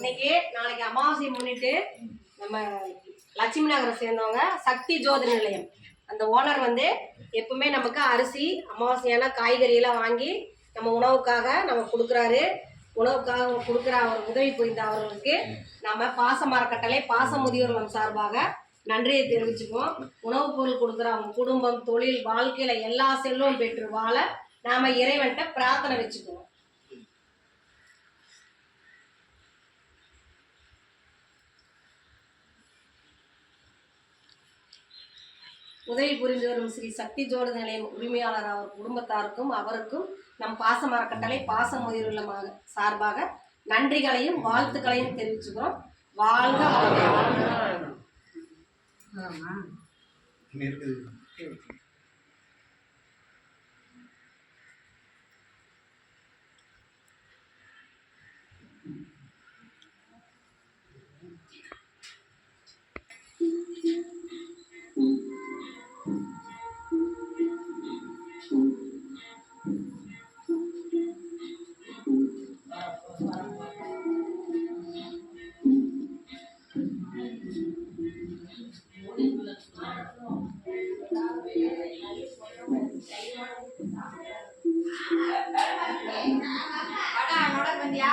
இன்னைக்கு நாளைக்கு அமாவாசையை முன்னிட்டு நம்ம லட்சுமி நகரை சேர்ந்தவங்க சக்தி ஜோதி நிலையம் அந்த ஓனர் வந்து எப்பவுமே நமக்கு அரிசி அமாவாசையான காய்கறியெல்லாம் வாங்கி நம்ம உணவுக்காக நம்ம கொடுக்குறாரு. உணவுக்காக கொடுக்குற அவர் உதவி புரிந்த அவர்களுக்கு நம்ம பாச மரக்கட்டளை பாச முதியோர் சார்பாக நன்றியை தெரிவிச்சுக்குவோம். உணவுப் பொருள் கொடுக்குற அவங்க குடும்பம் தொழில் வாழ்க்கையில எல்லா செல்வம் பெற்று வாழ நாம இறைவன்கிட்ட பிரார்த்தனை வச்சுக்குவோம். உதவி புரிந்து வரும் ஸ்ரீ சக்தி ஜோதி நிலையம் உரிமையாளர் அவர் குடும்பத்தாருக்கும் அவருக்கும் நம் பாச மரக்கட்டளை பாச முதியோர் சார்பாக நன்றிகளையும் வாழ்த்துக்களையும் தெரிவிச்சுக்கிறோம். வாழ்க வந்தியா